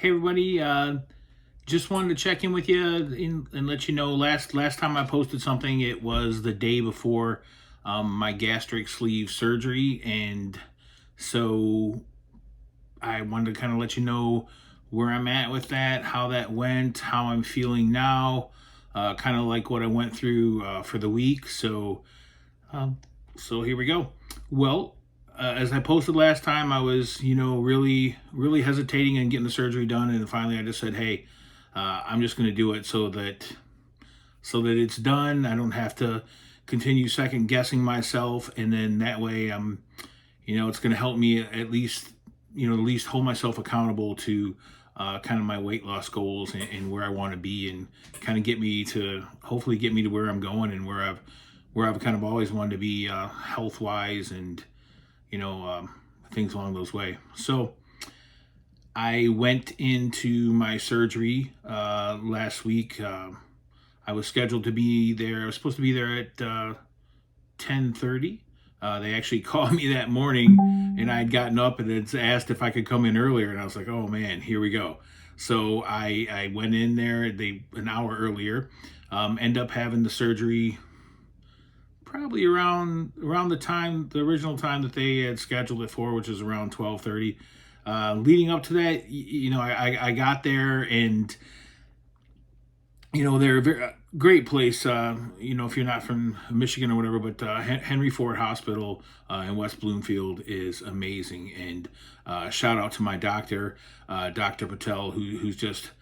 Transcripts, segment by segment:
Hey everybody, just wanted to check in with you and let you know last time I posted something, it was the day before my gastric sleeve surgery, and so I wanted to kind of let you know where I'm at with that, how that went, how I'm feeling now, kind of like what I went through for the week. Um, so here we go. Well, as I posted last time, I was, really hesitating and getting the surgery done, and finally I just said, "Hey, I'm just going to do it so that it's done. I don't have to continue second guessing myself, and then that way it's going to help me at least hold myself accountable to kind of my weight loss goals and where I want to be, and kind of hopefully get me to where I'm going and where I've kind of always wanted to be health wise and you know um, things along those way." So I went into my surgery last week. I was scheduled to be there. I was supposed to be there at 10:30. They actually called me that morning, and I had gotten up and had asked if I could come in earlier, and I was like, "Oh man, here we go." So I went in there an hour earlier. End up having the surgery probably around the original time that they had scheduled it for, which is around 12:30. Leading up to that, I got there, and they're a very great place. If you're not from Michigan or whatever, but Henry Ford Hospital in West Bloomfield is amazing. And shout out to my doctor, Dr. Patel, who's just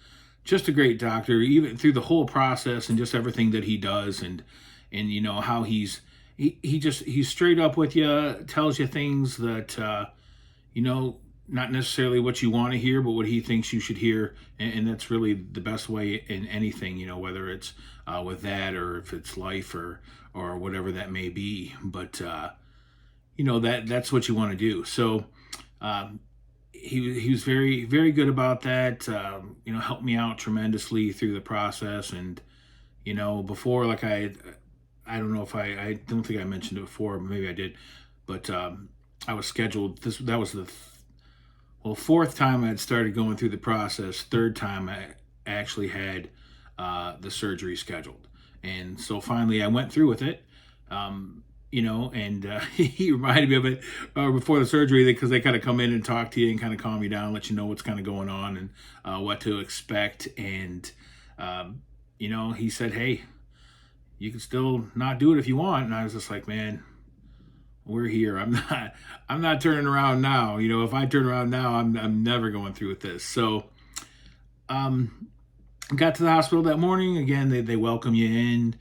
a great doctor, even through the whole process and just everything that he does, and how he's straight up with you, tells you things that you know not necessarily what you want to hear, but what he thinks you should hear, and that's really the best way in anything. Whether it's with that or if it's life or whatever that may be. But that's what you want to do. So um, he was very very good about that. Helped me out tremendously through the process, and before, like I don't know if I don't think I mentioned it before, maybe I did, but I was scheduled. That was the fourth time I had started going through the process. Third time I actually had the surgery scheduled, and so finally I went through with it. And he reminded me of it before the surgery, because they kind of come in and talk to you and kind of calm you down, let you know what's kind of going on and what to expect. And he said, "Hey, you can still not do it if you want." And I was just like, "Man, we're here. I'm not turning around now. If I turn around now, I'm never going through with this." So got to the hospital that morning. Again, they welcome you in,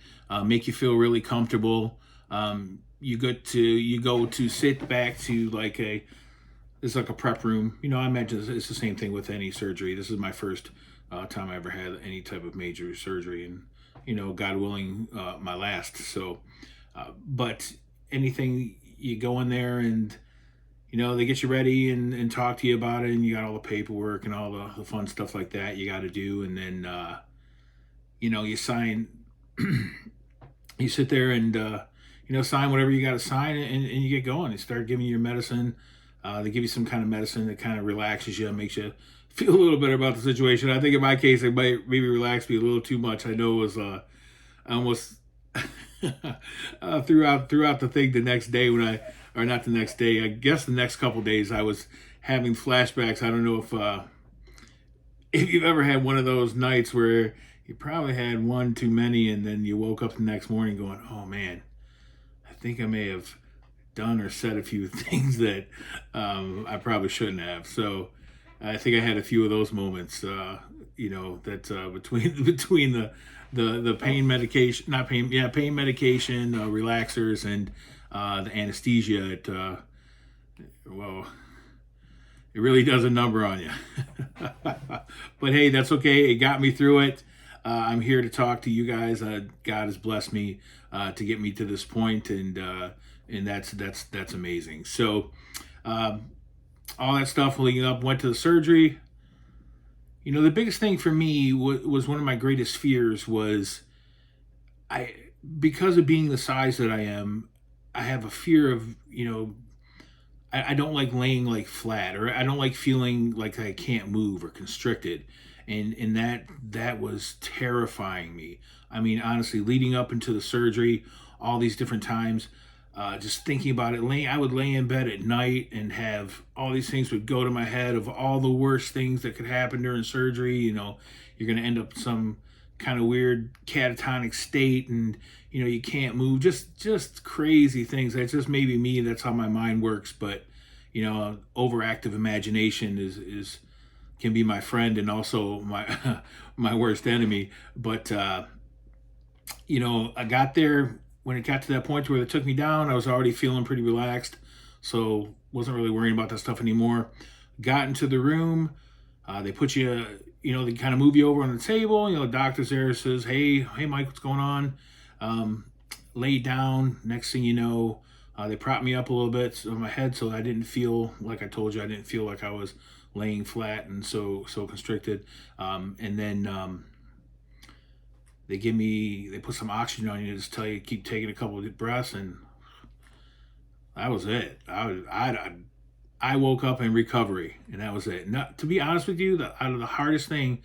make you feel really comfortable. You go to sit back to it's like a prep room. I imagine it's the same thing with any surgery. This is my first time I ever had any type of major surgery, and God willing, my last. So but anything, you go in there, and they get you ready and talk to you about it, and you got all the paperwork and all the fun stuff like that you got to do. And then you sign. You sit there and sign whatever you got to sign, and you get going. They start giving you your medicine. They give you some kind of medicine that kind of relaxes you and makes you feel a little better about the situation. I think in my case, it might maybe relax me a little too much. I know it was almost throughout the thing the next day, or not the next day, I guess the next couple days, I was having flashbacks. I don't know if you've ever had one of those nights where you probably had one too many, and then you woke up the next morning going, "Oh man, I think I may have done or said a few things that I probably shouldn't have." So I think I had a few of those moments. That between the pain medication, not pain, yeah, pain medication, relaxers, and the anesthesia. It really does a number on you. But hey, that's okay. It got me through it. I'm here to talk to you guys. God has blessed me to get me to this point, and that's amazing. So all that stuff leading up, went to the surgery. The biggest thing for me was one of my greatest fears was because of being the size that I am, I have a fear of I don't like laying like flat, or I don't like feeling like I can't move or constricted, and that was terrifying me. I mean, honestly, leading up into the surgery, all these different times, just thinking about it, I would lay in bed at night and have all these things would go to my head of all the worst things that could happen during surgery. You know, you're going to end up some kind of weird catatonic state, and you can't move, just crazy things. That's just maybe me, that's how my mind works. But overactive imagination is can be my friend and also my my worst enemy. But I got there. When it got to that point where they took me down, I was already feeling pretty relaxed, so wasn't really worrying about that stuff anymore. Got into the room. They put you, they kind of move you over on the table. The doctor's there, says, hey, Mike, what's going on? Lay down. Next thing you know, they propped me up a little bit on my head, so I didn't feel, like I told you, I didn't feel like I was laying flat and so constricted. And then they put some oxygen on you, just tell you keep taking a couple of breaths, and that was it. I woke up in recovery, and that was it. Not, to be honest with you, the hardest thing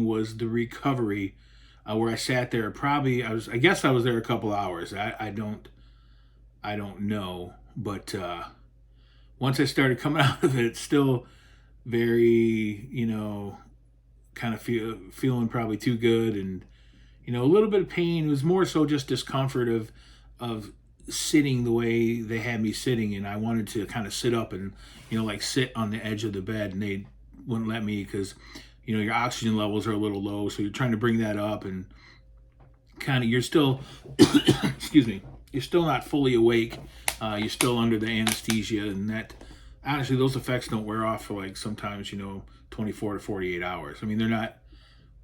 was the recovery, where I sat there. I guess I was there a couple hours. I don't know, but once I started coming out of it, it's still very, kind of feeling probably too good, and a little bit of pain. It was more so just discomfort of sitting the way they had me sitting, and I wanted to kind of sit up and like sit on the edge of the bed, and they wouldn't let me because your oxygen levels are a little low, so you're trying to bring that up, and kind of you're still excuse me, you're still not fully awake. You're still under the anesthesia, and that honestly, those effects don't wear off for like sometimes 24 to 48 hours. I mean,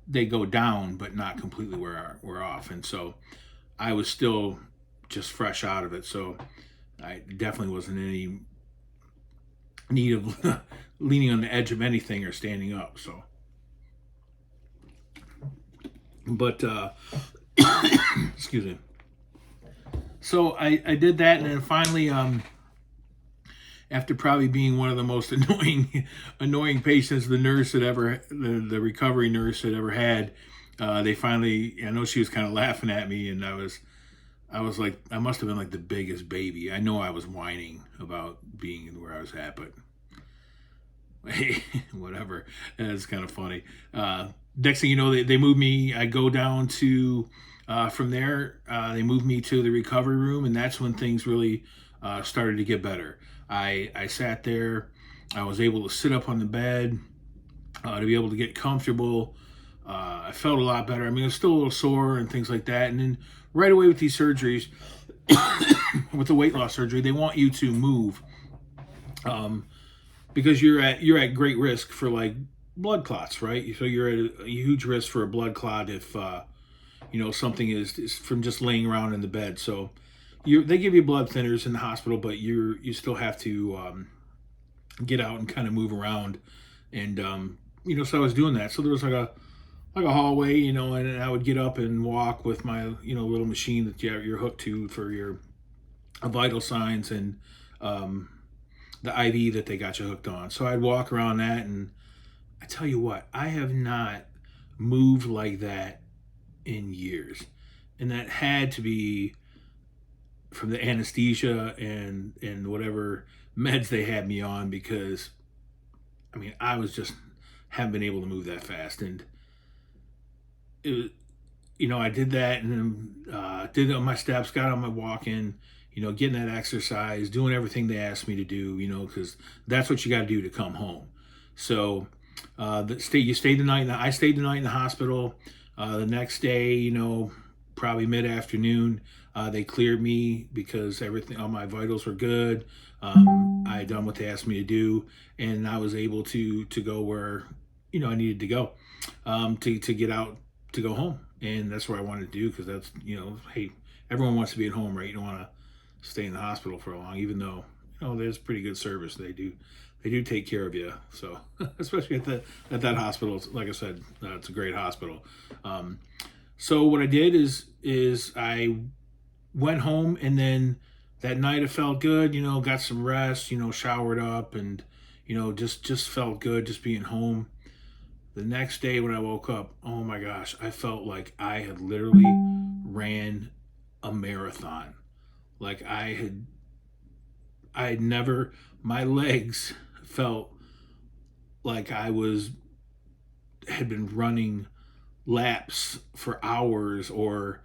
they go down, but not completely wear off. And so I was still just fresh out of it. So I definitely wasn't in any need of leaning on the edge of anything or standing up. So, but, excuse me. So I did that, and then finally, after probably being one of the most annoying patients the recovery nurse had ever had, they finally, I know she was kind of laughing at me, and I was like, I must have been like the biggest baby. I know I was whining about being where I was at, but hey, whatever. It's kind of funny. Next thing you know, they moved me. I go down to, from there, they moved me to the recovery room, and that's when things really started to get better. I sat there. I was able to sit up on the bed, to be able to get comfortable. I felt a lot better. I mean, I was still a little sore and things like that. And then right away with these surgeries, with the weight loss surgery, they want you to move, because you're at great risk for like blood clots, right? So you're at a huge risk for a blood clot if something is from just laying around in the bed. So they give you blood thinners in the hospital, but you still have to get out and kind of move around. And so I was doing that. So there was like a hallway, and I would get up and walk with my little machine that you're hooked to for your vital signs, and the IV that they got you hooked on. So I'd walk around that, and I tell you what, I have not moved like that in years, and that had to be from the anesthesia and whatever meds they had me on, because I mean, I was just haven't been able to move that fast. And it was, I did that, and then did it on my steps, got on my walking, getting that exercise, doing everything they asked me to do, because that's what you got to do to come home. So I stayed the night in the hospital. The next day, probably mid-afternoon, they cleared me because all my vitals were good. I had done what they asked me to do, and I was able to go where I needed to go, to get out, to go home. And that's what I wanted to do, because that's, hey, everyone wants to be at home, right? You don't want to stay in the hospital for long, even though there's pretty good service. They do take care of you. So especially at that hospital, like I said, it's a great hospital. So what I did is I went home, and then that night it felt good, got some rest, showered up, and just felt good just being home. The next day when I woke up, oh my gosh, I felt like I had literally ran a marathon. Like I had never, my legs felt like had been running laps for hours or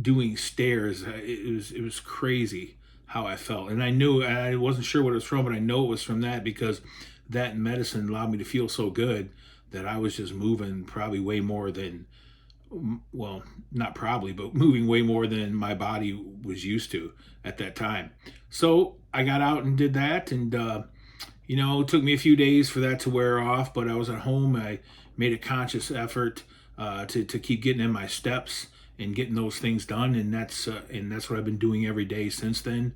doing stairs. It was crazy how I felt, and I wasn't sure what it was from, but I know it was from that, because that medicine allowed me to feel so good that I was just moving probably way more than, well, not probably, but moving way more than my body was used to at that time. So I got out and did that, and it took me a few days for that to wear off, but I was at home. I made a conscious effort to keep getting in my steps and getting those things done, and that's what I've been doing every day since then.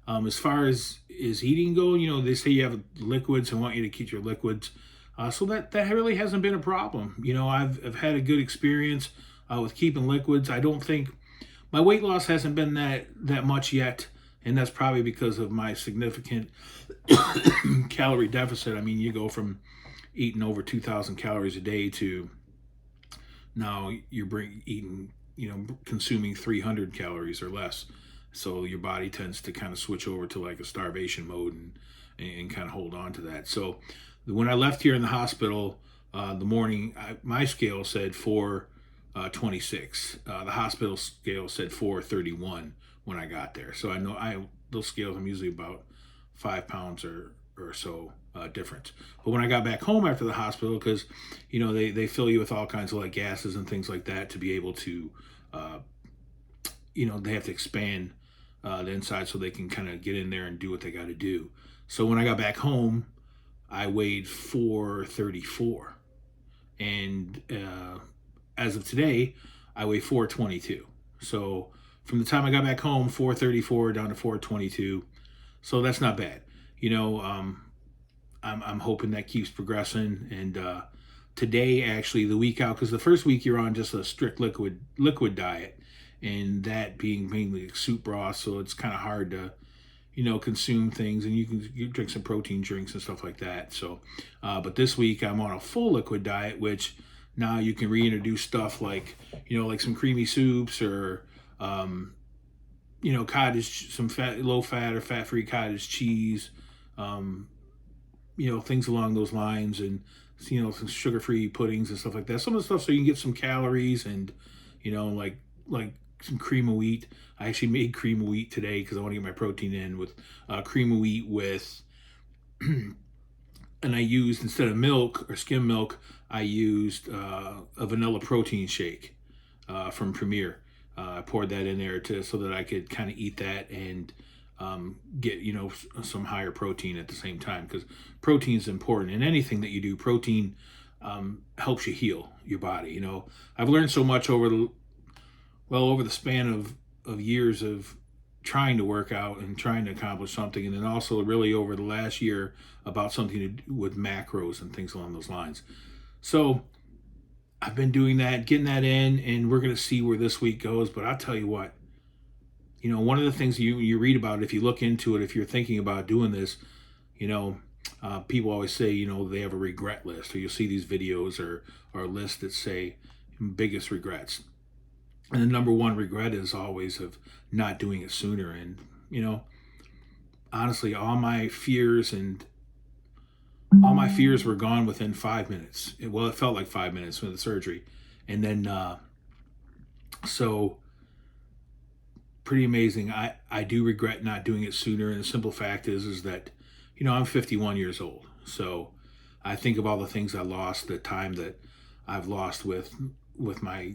As far as eating go, they say you have liquids and want you to keep your liquids. So that really hasn't been a problem. I've had a good experience with keeping liquids. I don't think my weight loss hasn't been that much yet, and that's probably because of my significant calorie deficit. I mean, you go from eating over 2,000 calories a day to now eating, consuming 300 calories or less. So your body tends to kind of switch over to like a starvation mode and kind of hold on to that. So when I left here in the hospital, the morning, my scale said 426. The hospital scale said 431 when I got there. So I know those scales, I'm usually about 5 pounds or so difference. But when I got back home after the hospital, because they fill you with all kinds of like gases and things like that to be able to, they have to expand the inside so they can kind of get in there and do what they got to do. So when I got back home, I weighed 434, and as of today, I weigh 422. So from the time I got back home, 434 down to 422. So that's not bad. I'm hoping that keeps progressing. And today, actually, the week out, because the first week you're on just a strict liquid diet, and that being mainly soup broth, so it's kind of hard to consume things, and you drink some protein drinks and stuff like that. So but this week I'm on a full liquid diet, which now you can reintroduce stuff like like some creamy soups, or cottage, some low fat or fat free cottage cheese, things along those lines, and some sugar free puddings and stuff like that. Some of the stuff so you can get some calories, and like some cream of wheat. I actually made cream of wheat today because I want to get my protein in with cream of wheat with, and I used, instead of milk or skim milk, I used a vanilla protein shake from Premier. I poured that in there so that I could kind of eat that and get some higher protein at the same time, because protein is important in anything that you do. Protein helps you heal your body. I've learned so much over the span of years of trying to work out and trying to accomplish something, and then also really over the last year about something to do with macros and things along those lines. So I've been doing that, getting that in, and we're going to see where this week goes. But I'll tell you what, one of the things you read about, if you look into it, if you're thinking about doing this, people always say, they have a regret list, or you'll see these videos or lists that say biggest regrets. And the number one regret is always of not doing it sooner. And, honestly, all my fears were gone within 5 minutes. It felt like 5 minutes with the surgery. And then, so pretty amazing. I do regret not doing it sooner. And the simple fact is that, I'm 51 years old. So I think of all the things I lost, the time that I've lost with my,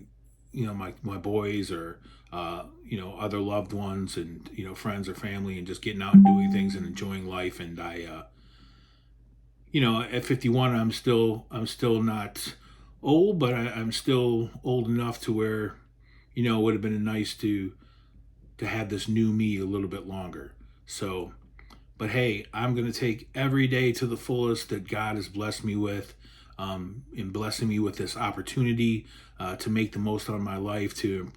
my boys, or, other loved ones, and, friends or family, and just getting out and doing things and enjoying life. And I, at 51, I'm still not old, but I'm still old enough to where, it would have been nice to have this new me a little bit longer. So, but hey, I'm going to take every day to the fullest that God has blessed me with, in blessing me with this opportunity to make the most out of my life, to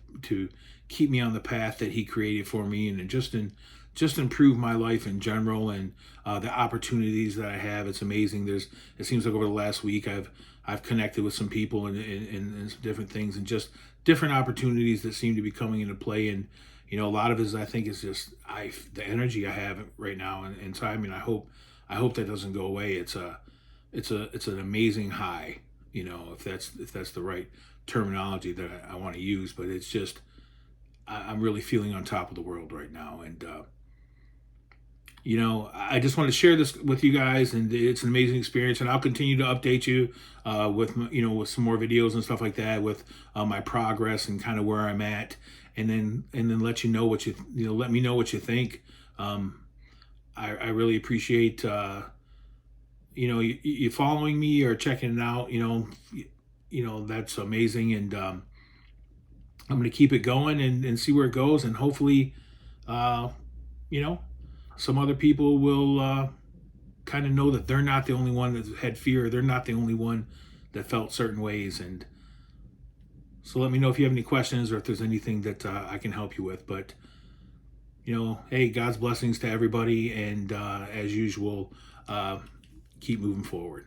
keep me on the path that He created for me, and just just improve my life in general, and the opportunities that I have. It's amazing. It seems like over the last week I've connected with some people and some different things, and just different opportunities that seem to be coming into play. And a lot of it is, I think, is just the energy I have right now. And so, I mean, I hope that doesn't go away. It's an amazing high, if that's the right terminology that I want to use. But it's just, I'm really feeling on top of the world right now. And I just want to share this with you guys, and it's an amazing experience. And I'll continue to update you with some more videos and stuff like that, with my progress and kind of where I'm at, and then let you know let me know what you think. I really appreciate you following me or checking it out. That's amazing. And I'm going to keep it going and see where it goes, and hopefully some other people will kind of know that they're not the only one that had fear. They're not the only one that felt certain ways. And so let me know if you have any questions, or if there's anything that I can help you with. But hey, God's blessings to everybody, and as usual, keep moving forward.